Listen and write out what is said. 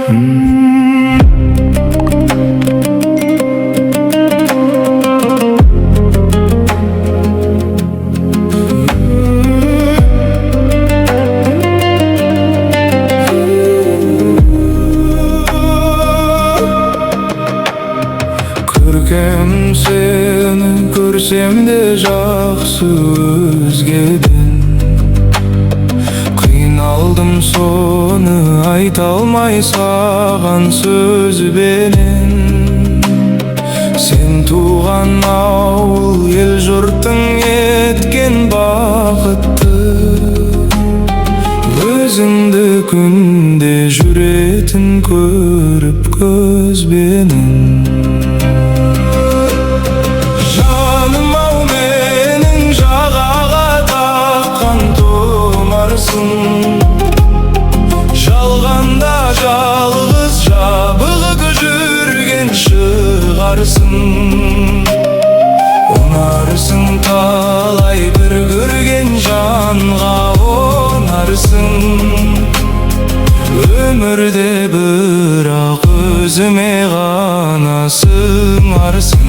Көркем сені көрсем де жақсы өзгеден, қиналдым соны айта алмай саған сөзбенен. Сен туған ауыл ел жұртың еткен бақытты, өзіңді күнде жүретін көріп көзбенен. Жалғанда жалғыз жабығып жүрген шығарсың, ұнарсың талай бір көрген жанға онарсың. Өмірде бірақ өзіме ғана сыңарсың.